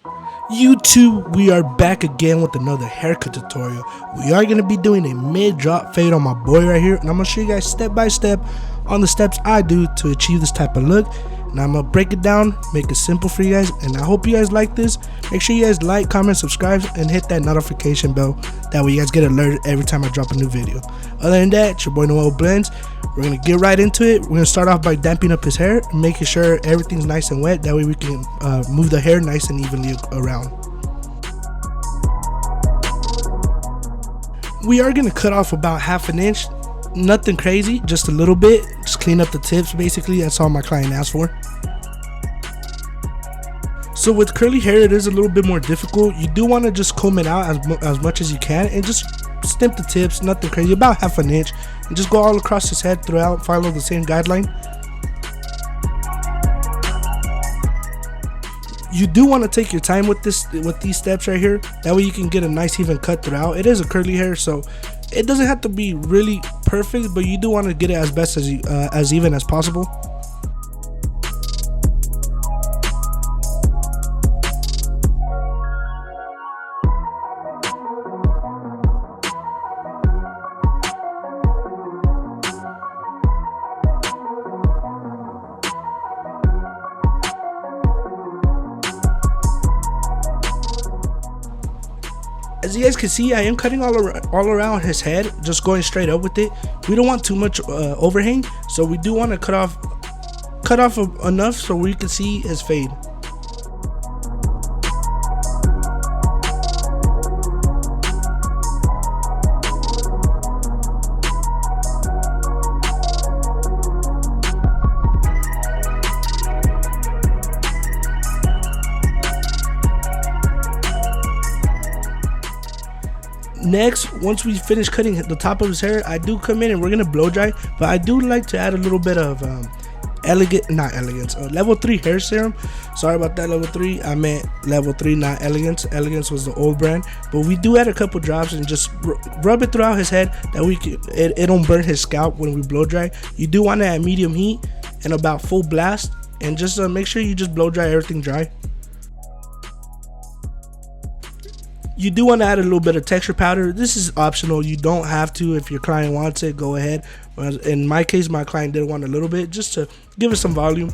YouTube, we are back again with another haircut tutorial. We are going to be doing a mid-drop fade on my boy right here, and I'm going to show you guys step by step on the steps I do to achieve this type of look. And I'm going to break it down, make it simple for you guys, and I hope you guys like this. Make sure you guys like, comment, subscribe, and hit that notification bell. That way you guys get alerted every time I drop a new video. Other than that, it's your boy Noel Blends. We're going to get right into it. We're going to start off by damping up his hair, making sure everything's nice and wet. That way we can move the hair nice and evenly around. We are going to cut off about ½ an inch. Nothing crazy, just a little bit. Just clean up the tips basically. That's all my client asked for. So with curly hair, it is a little bit more difficult. You do want to just comb it out as much as you can and just snip the tips. Nothing crazy, about ½ an inch, and just go all across his head throughout. Follow the same guideline. You do want to take your time with these steps right here. That way you can get a nice even cut throughout. It is a curly hair, so it doesn't have to be really perfect, but you do want to get it as best as even as possible. As you guys can see, I am cutting all around his head, just going straight up with it. We don't want too much overhang, so we do want to cut off enough so we can see his fade. Next, once we finish cutting the top of his hair, I do come in and we're gonna blow dry, but I do like to add a little bit of level 3 hair serum. Sorry about that, level 3. I meant level 3, not elegance. Elegance was the old brand, but we do add a couple drops and just rub it throughout his head. That we can, it don't burn his scalp when we blow dry. You do want to add medium heat and about full blast, and just make sure you just blow dry everything dry. You do want to add a little bit of texture powder. This is optional. You don't have to. If your client wants it, go ahead. In my case, my client did want a little bit just to give it some volume.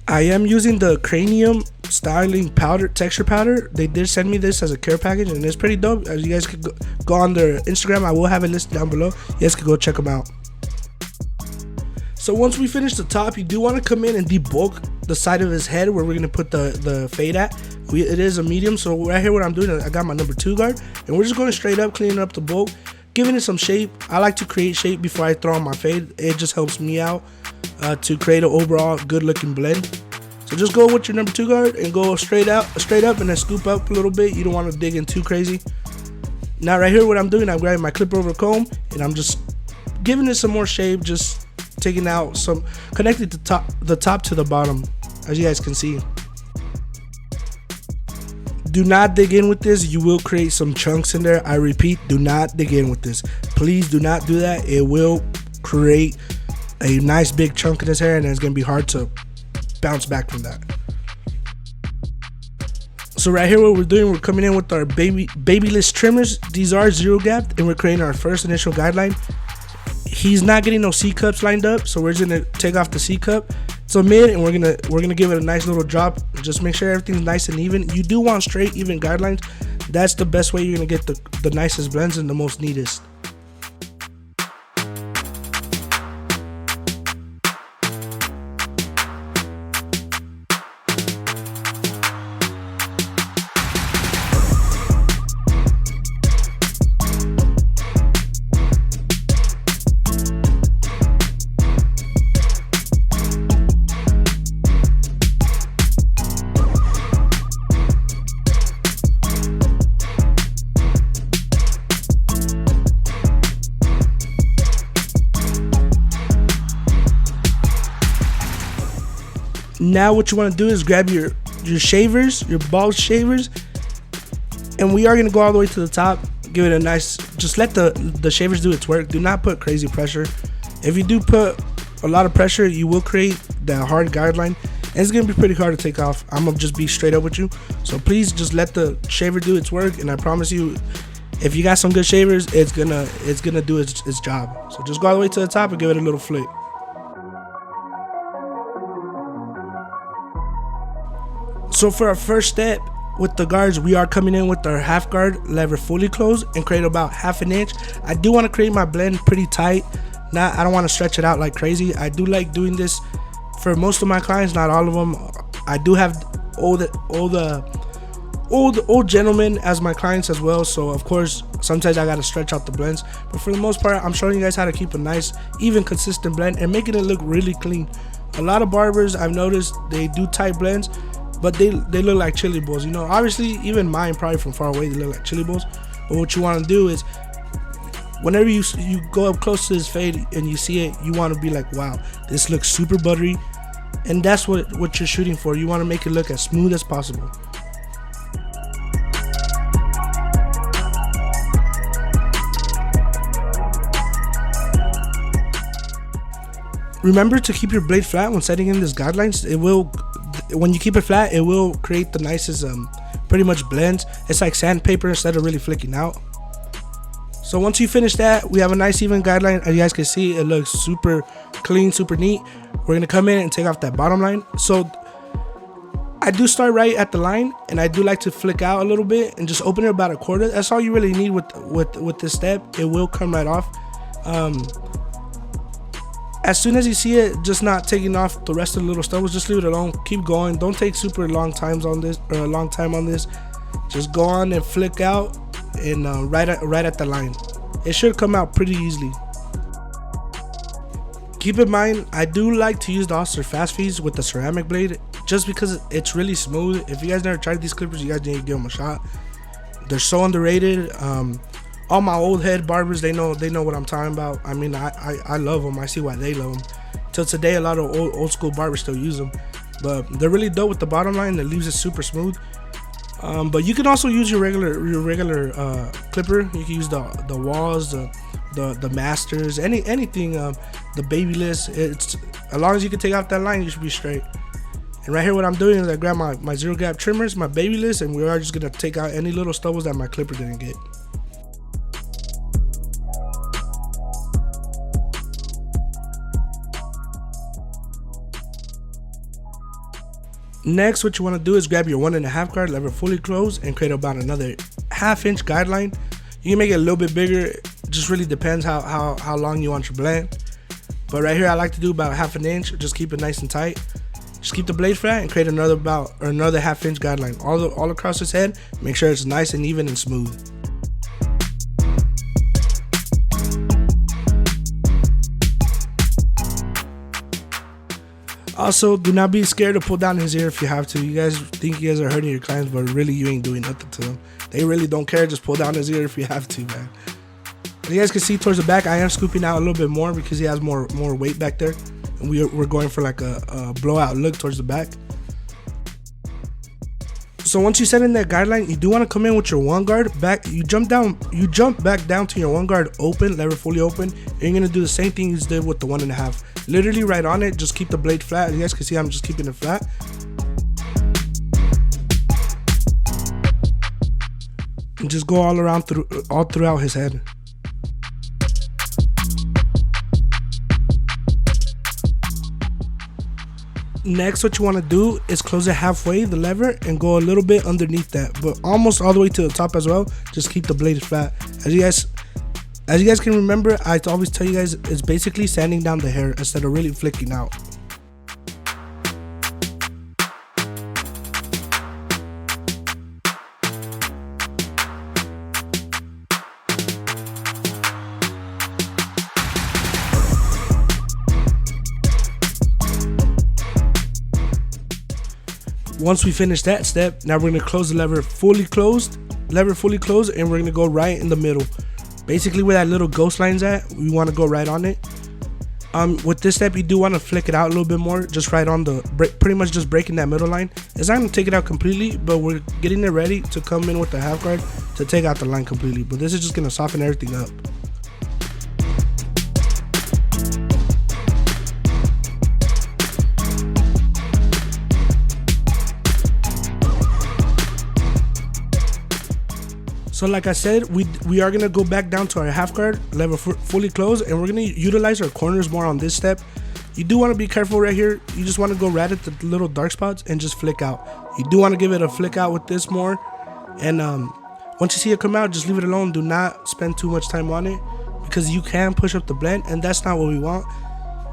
I am using the cranium styling powder, texture powder. They did send me this as a care package, and it's pretty dope. As you guys could go on their Instagram, I will have it listed down below. You guys could go check them out. So once we finish the top, you do want to come in and debulk the side of his head where we're going to put the fade at. It is a medium, so right here what I'm doing, I got my number 2 guard, and we're just going straight up, cleaning up the bulk, giving it some shape. I like to create shape before I throw on my fade. It just helps me out to create an overall good looking blend. So just go with your number 2 guard and go straight up, and then scoop up a little bit. You don't want to dig in too crazy. Now right here what I'm doing, I'm grabbing my clip over comb and I'm just giving it some more shape, just taking out some, connecting the top to the bottom, as you guys can see. Do not dig in with this. You will create some chunks in there. I repeat, do not dig in with this. Please do not do that. It will create a nice big chunk in his hair, and it's going to be hard to bounce back from that. So right here what we're doing, we're coming in with our babyless trimmers. These are 0 gap, and we're creating our first initial guideline. He's not getting no C cups lined up, so we're just gonna take off the C cup. So mid, and we're gonna give it a nice little drop. Just make sure everything's nice and even. You do want straight, even guidelines. That's the best way you're gonna get the nicest blends and the most neatest. Now what you want to do is grab your shavers, your bald shavers, and we are going to go all the way to the top. Give it a nice, just let the shavers do its work. Do not put crazy pressure. If you do put a lot of pressure, you will create that hard guideline, and it's gonna be pretty hard to take off. I'm gonna just be straight up with you, so please just let the shaver do its work, and I promise you, if you got some good shavers, it's gonna do its job. So just go all the way to the top and give it a little flick. So for our first step with the guards, we are coming in with our half guard lever fully closed and create about 1/2 inch. I do want to create my blend pretty tight. I don't want to stretch it out like crazy. I do like doing this for most of my clients, not all of them. I do have old gentlemen as my clients as well, so of course sometimes I gotta stretch out the blends, but for the most part I'm showing you guys how to keep a nice even consistent blend and making it look really clean. A lot of barbers I've noticed, they do tight blends, but they look like chili balls, you know. Obviously even mine probably from far away they look like chili balls, but what you want to do is whenever you go up close to this fade and you see it, you want to be like, wow, this looks super buttery, and that's what you're shooting for. You want to make it look as smooth as possible. Remember to keep your blade flat when setting in these guidelines. It will, when you keep it flat, it will create the nicest pretty much blends. It's like sandpaper instead of really flicking out. So once you finish that, we have a nice even guideline. As you guys can see, it looks super clean, super neat. We're gonna come in and take off that bottom line. So I do start right at the line, and I do like to flick out a little bit and just open it about 1/4. That's all you really need with this step. It will come right off. As soon as you see it just not taking off the rest of the little stubbles, just leave it alone. Keep going. Don't take super long times on this, or a long time on this. Just go on and flick out, and right at the line. It should come out pretty easily. Keep in mind, I do like to use the Oster Fast Feeds with the ceramic blade, just because it's really smooth. If you guys never tried these clippers, you guys need to give them a shot. They're so underrated. All my old head barbers, they know what I'm talking about. I mean, I love them. I see why they love them. Till today, a lot of old school barbers still use them, but they're really dope with the bottom line. That leaves it super smooth. But you can also use your regular clipper. You can use the walls, the masters, anything, the babyless. It's as long as you can take out that line, you should be straight. And right here, what I'm doing is I grab my zero gap trimmers, my babyless, and we are just gonna take out any little stubbles that my clipper didn't get. Next, what you want to do is grab your 1.5 guard lever fully closed and create about another 1/2 inch guideline. You can make it a little bit bigger. It just really depends how long you want your blend. But right here, I like to do about 1/2 inch. Just keep it nice and tight. Just keep the blade flat and create another 1/2 inch guideline all across his head. Make sure it's nice and even and smooth. Also, do not be scared to pull down his ear if you have to. You guys think you guys are hurting your clients, but really you ain't doing nothing to them. They really don't care. Just pull down his ear if you have to, man. As you guys can see towards the back, I am scooping out a little bit more because he has more weight back there, and we're going for like a blowout look towards the back. So once you set in that guideline, you do want to come in with your 1 guard back. You jump back down to your 1 guard open, lever fully open, and you're gonna do the same thing you did with the 1.5. Literally right on it. Just keep the blade flat. As you guys can see, I'm just keeping it flat. And just go all around all throughout his head. Next, what you want to do is close it halfway, the lever, and go a little bit underneath that, but almost all the way to the top as well. Just keep the blade flat. As you guys can remember, I always tell you guys, it's basically sanding down the hair instead of really flicking out. Once we finish that step, now we're gonna close the lever fully closed, and we're gonna go right in the middle. Basically where that little ghost line's at, we wanna go right on it. With this step, you do wanna flick it out a little bit more, just right on the, pretty much just breaking that middle line. It's not gonna take it out completely, but we're getting it ready to come in with the half guard to take out the line completely. But this is just gonna soften everything up. So like I said, we are gonna go back down to our half guard, lever fully closed, and we're gonna utilize our corners more on this step. You do want to be careful right here. You just want to go right at the little dark spots and just flick out. You do want to give it a flick out with this more. And once you see it come out, just leave it alone. Do not spend too much time on it, because you can push up the blend, and that's not what we want.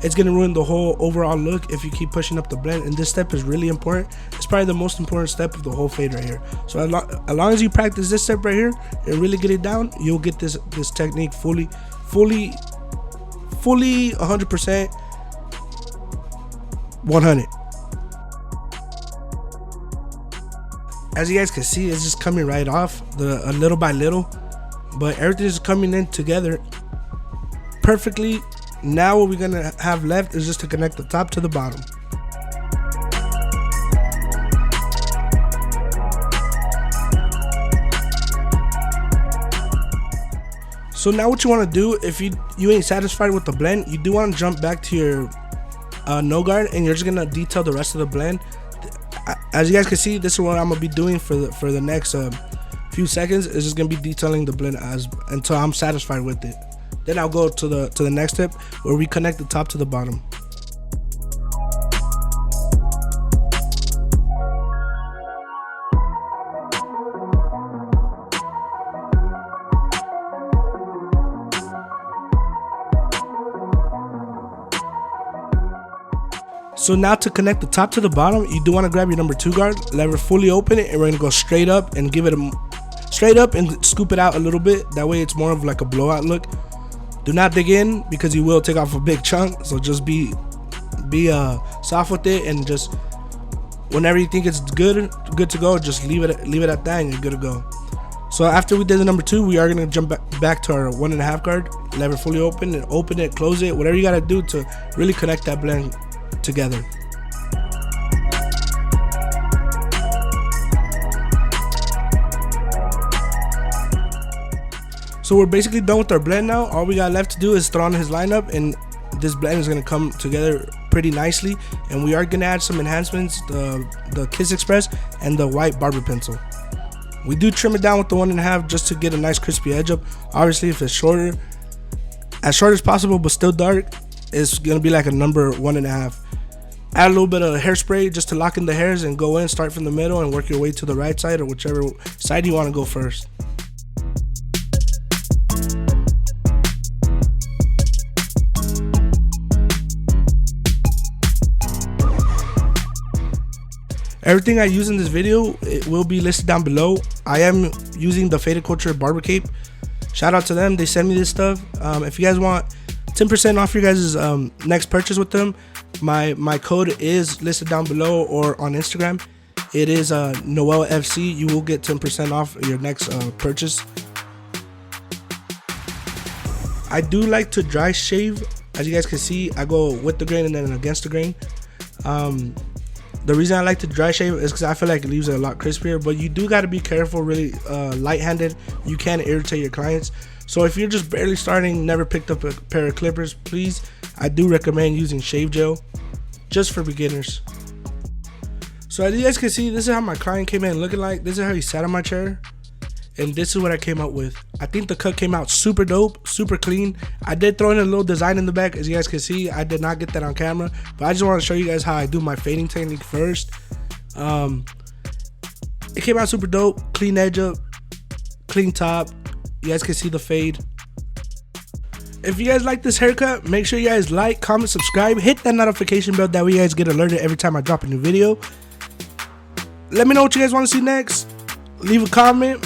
It's gonna ruin the whole overall look if you keep pushing up the blend, and this step is really important. It's probably the most important step of the whole fade right here. So as long as you practice this step right here and really get it down, you'll get this technique fully 100%, 100. As you guys can see, it's just coming right off a little by little, but everything is coming in together perfectly. Now what we're gonna have left is just to connect the top to the bottom. So now what you want to do, if you ain't satisfied with the blend, you do want to jump back to your no guard, and you're just gonna detail the rest of the blend. As you guys can see, this is what I'm gonna be doing for the next few seconds. Is just gonna be detailing the blend until I'm satisfied with it. Then I'll go to the next step where we connect the top to the bottom. So now to connect the top to the bottom, you do want to grab your number 2 guard, lever fully open it, and we're gonna go straight up and give it straight up and scoop it out a little bit. That way it's more of like a blowout look. Do not dig in, because you will take off a big chunk. So just be soft with it, and just whenever you think it's good to go, just leave it at that, and you're good to go. So after we did the number 2, we are gonna jump back to our 1.5 guard, lever fully open, and open it, close it, whatever you gotta do to really connect that blend together. So we're basically done with our blend now. All we got left to do is throw on his lineup, and this blend is gonna come together pretty nicely. And we are gonna add some enhancements, the Kiss Express and the white barber pencil. We do trim it down with the 1.5 just to get a nice crispy edge up. Obviously, if it's shorter, as short as possible but still dark, it's gonna be like a number 1.5. Add a little bit of hairspray just to lock in the hairs, and go in, start from the middle and work your way to the right side, or whichever side you want to go first. Everything I use in this video, it will be listed down below. I am using the Faded Culture barber cape. Shout out to them, they send me this stuff. If you guys want 10% off your guys' next purchase with them, my code is listed down below, or on Instagram. It is NoelFC. You will get 10% off your next purchase. I do like to dry shave. As you guys can see, I go with the grain and then against the grain. The reason I like to dry shave is because I feel like it leaves it a lot crispier, but you do got to be careful. Really light-handed, you can irritate your clients. So if you're just barely starting, never picked up a pair of clippers, please, I do recommend using shave gel, just for beginners. So as you guys can see, this is how my client came in looking like. This is how he sat on my chair, and this is what I came up with. I think the cut came out super dope, super clean. I did throw in a little design in the back. As you guys can see, I did not get that on camera, but I just want to show you guys how I do my fading technique first. It came out super dope, clean edge up, clean top. You guys can see the fade. If you guys like this haircut, make sure you guys like, comment, subscribe, hit that notification bell, that way you guys get alerted every time I drop a new video. Let me know what you guys want to see next. Leave a comment,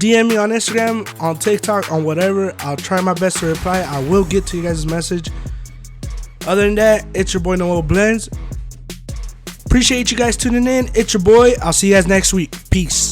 DM me on Instagram, on TikTok, on whatever. I'll try my best to reply. I will get to you guys' message. Other than that, it's your boy Noel Blends. Appreciate you guys tuning in. It's your boy. I'll see you guys next week. Peace.